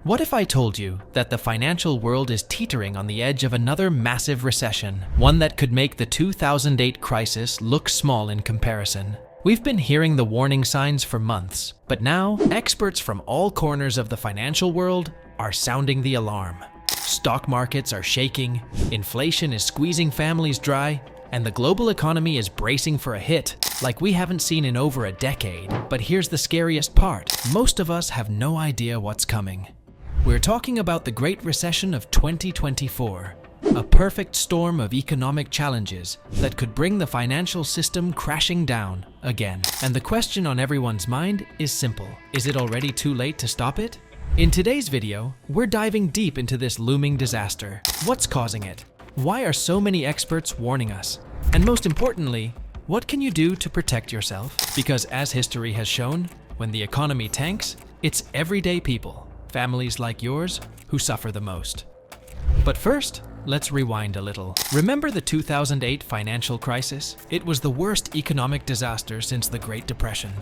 What if I told you that the financial world is teetering on the edge of another massive recession, one that could make the 2008 crisis look small in comparison? We've been hearing the warning signs for months, but now experts from all corners of the financial world are sounding the alarm. Stock markets are shaking, inflation is squeezing families dry, and the global economy is bracing for a hit like we haven't seen in over a decade. But here's the scariest part. Most of us have no idea what's coming. We're talking about the Great Recession of 2024, a perfect storm of economic challenges that could bring the financial system crashing down again. And the question on everyone's mind is simple. Is it already too late to stop it? In today's video, we're diving deep into this looming disaster. What's causing it? Why are so many experts warning us? And most importantly, what can you do to protect yourself? Because as history has shown, when the economy tanks, it's everyday people, families like yours, who suffer the most. But first, let's rewind a little. Remember the 2008 financial crisis? It was the worst economic disaster since the Great Depression.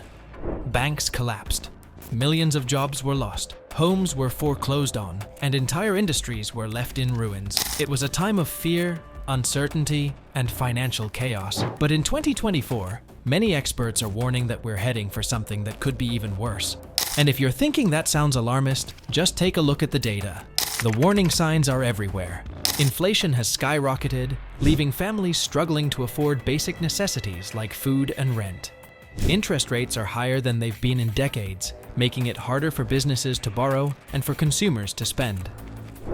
Banks collapsed. Millions of jobs were lost. Homes were foreclosed on, and entire industries were left in ruins. It was a time of fear, uncertainty, and financial chaos. But in 2024, many experts are warning that we're heading for something that could be even worse. And if you're thinking that sounds alarmist, just take a look at the data. The warning signs are everywhere. Inflation has skyrocketed, leaving families struggling to afford basic necessities like food and rent. Interest rates are higher than they've been in decades, making it harder for businesses to borrow and for consumers to spend.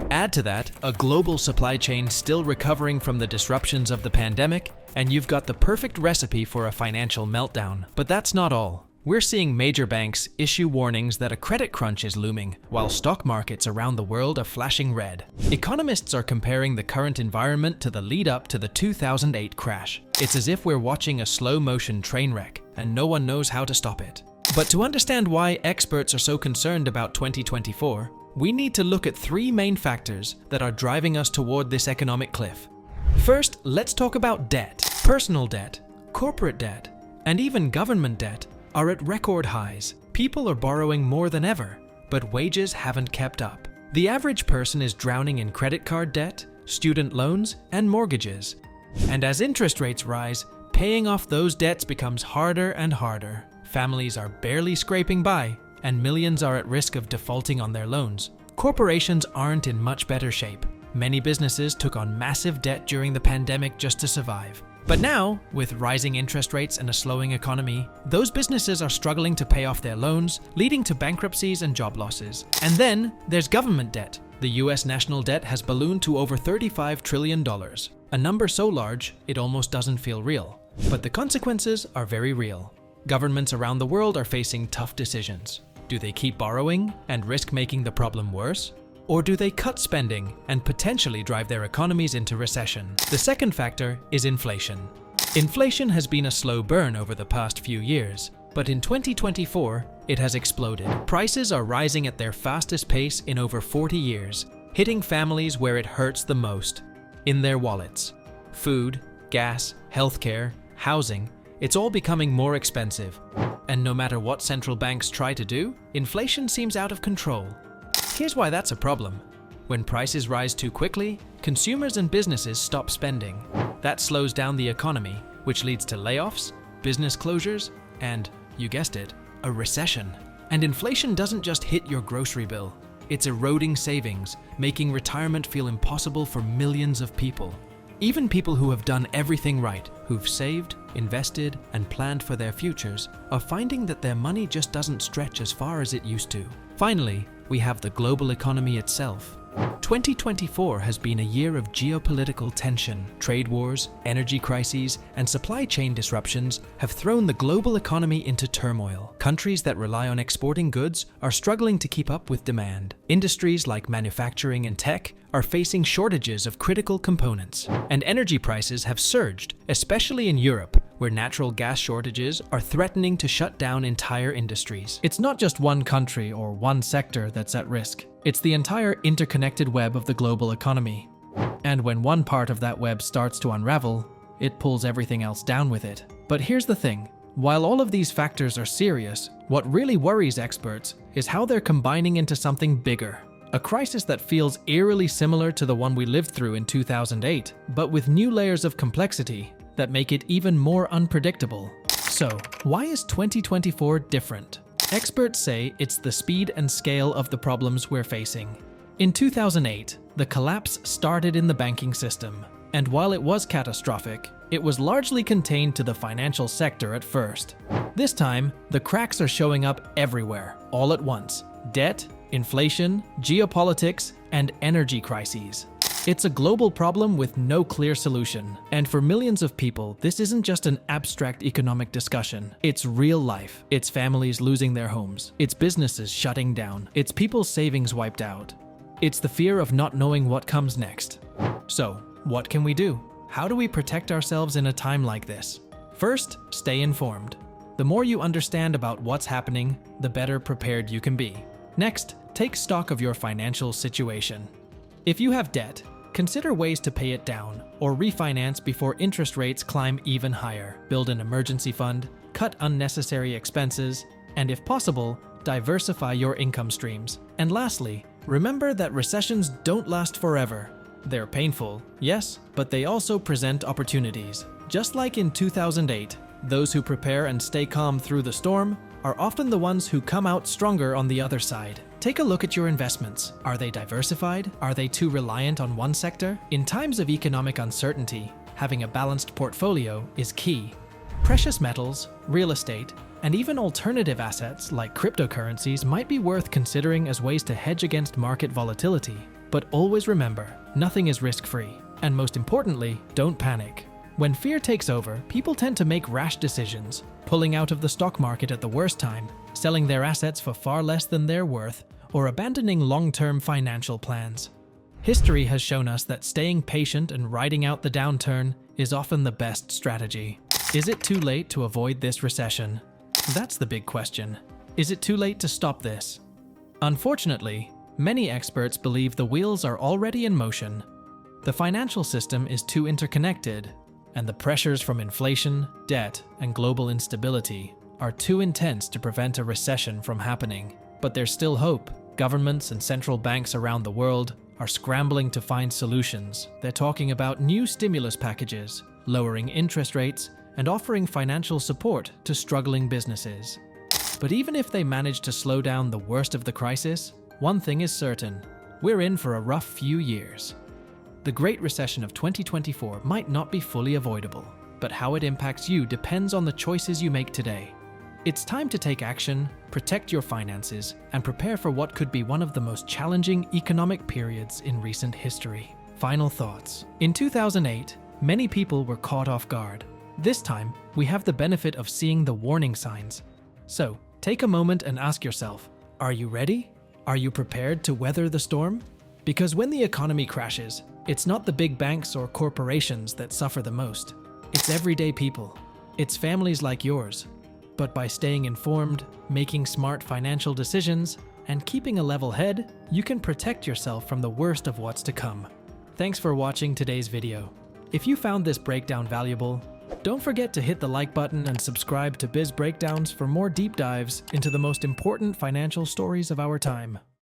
Add to that a global supply chain still recovering from the disruptions of the pandemic, and you've got the perfect recipe for a financial meltdown. But that's not all. We're seeing major banks issue warnings that a credit crunch is looming, while stock markets around the world are flashing red. Economists are comparing the current environment to the lead up to the 2008 crash. It's as if we're watching a slow-motion train wreck, and no one knows how to stop it. But to understand why experts are so concerned about 2024, we need to look at three main factors that are driving us toward this economic cliff. First, let's talk about debt. Personal debt, corporate debt, and even government debt are at record highs. People are borrowing more than ever, but wages haven't kept up. The average person is drowning in credit card debt, student loans, and mortgages. And as interest rates rise, paying off those debts becomes harder and harder. Families are barely scraping by, and millions are at risk of defaulting on their loans. Corporations aren't in much better shape. Many businesses took on massive debt during the pandemic just to survive. But now, with rising interest rates and a slowing economy, those businesses are struggling to pay off their loans, leading to bankruptcies and job losses. And then there's government debt. The US national debt has ballooned to over $35 trillion, a number so large it almost doesn't feel real. But the consequences are very real. Governments around the world are facing tough decisions. Do they keep borrowing and risk making the problem worse? Or do they cut spending and potentially drive their economies into recession? The second factor is inflation. Inflation has been a slow burn over the past few years, but in 2024, it has exploded. Prices are rising at their fastest pace in over 40 years, hitting families where it hurts the most, in their wallets. Food, gas, healthcare, housing, it's all becoming more expensive. And no matter what central banks try to do, inflation seems out of control. Here's why that's a problem. When prices rise too quickly, consumers and businesses stop spending. That slows down the economy, which leads to layoffs, business closures, and, you guessed it, a recession. And inflation doesn't just hit your grocery bill. It's eroding savings, making retirement feel impossible for millions of people. Even people who have done everything right, who've saved, invested, and planned for their futures, are finding that their money just doesn't stretch as far as it used to. Finally, we have the global economy itself. 2024 has been a year of geopolitical tension. Trade wars, energy crises, and supply chain disruptions have thrown the global economy into turmoil. Countries that rely on exporting goods are struggling to keep up with demand. Industries like manufacturing and tech are facing shortages of critical components. And energy prices have surged, especially in Europe, where natural gas shortages are threatening to shut down entire industries. It's not just one country or one sector that's at risk. It's the entire interconnected web of the global economy. And when one part of that web starts to unravel, it pulls everything else down with it. But here's the thing. While all of these factors are serious, what really worries experts is how they're combining into something bigger. A crisis that feels eerily similar to the one we lived through in 2008, but with new layers of complexity that make it even more unpredictable. So, why is 2024 different? Experts say it's the speed and scale of the problems we're facing. In 2008, the collapse started in the banking system, and while it was catastrophic, it was largely contained to the financial sector at first. This time, the cracks are showing up everywhere, all at once. Debt, inflation, geopolitics, and energy crises. It's a global problem with no clear solution, and for millions of people, this isn't just an abstract economic discussion. It's real life. It's families losing their homes. It's businesses shutting down. It's people's savings wiped out. It's the fear of not knowing what comes next. So, what can we do? How do we protect ourselves in a time like this? First, stay informed. The more you understand about what's happening, the better prepared you can be. Next, take stock of your financial situation. If you have debt, consider ways to pay it down or refinance before interest rates climb even higher. Build an emergency fund, cut unnecessary expenses, and if possible, diversify your income streams. And lastly, remember that recessions don't last forever. They're painful, yes, but they also present opportunities. Just like in 2008, those who prepare and stay calm through the storm are often the ones who come out stronger on the other side. Take a look at your investments. Are they diversified? Are they too reliant on one sector? In times of economic uncertainty, having a balanced portfolio is key. Precious metals, real estate, and even alternative assets like cryptocurrencies might be worth considering as ways to hedge against market volatility. But always remember, nothing is risk-free. And most importantly, don't panic. When fear takes over, people tend to make rash decisions, pulling out of the stock market at the worst time, selling their assets for far less than they're worth, or abandoning long-term financial plans. History has shown us that staying patient and riding out the downturn is often the best strategy. Is it too late to avoid this recession? That's the big question. Is it too late to stop this? Unfortunately, many experts believe the wheels are already in motion. The financial system is too interconnected, and the pressures from inflation, debt, and global instability are too intense to prevent a recession from happening. But there's still hope. Governments and central banks around the world are scrambling to find solutions. They're talking about new stimulus packages, lowering interest rates, and offering financial support to struggling businesses. But even if they manage to slow down the worst of the crisis, one thing is certain: we're in for a rough few years. The Great Recession of 2024 might not be fully avoidable, but how it impacts you depends on the choices you make today. It's time to take action, protect your finances, and prepare for what could be one of the most challenging economic periods in recent history. Final thoughts. In 2008, many people were caught off guard. This time, we have the benefit of seeing the warning signs. So, take a moment and ask yourself, are you ready? Are you prepared to weather the storm? Because when the economy crashes, it's not the big banks or corporations that suffer the most. It's everyday people. It's families like yours. But by staying informed, making smart financial decisions, and keeping a level head, you can protect yourself from the worst of what's to come. Thanks for watching today's video. If you found this breakdown valuable, don't forget to hit the like button and subscribe to Biz Breakdowns for more deep dives into the most important financial stories of our time.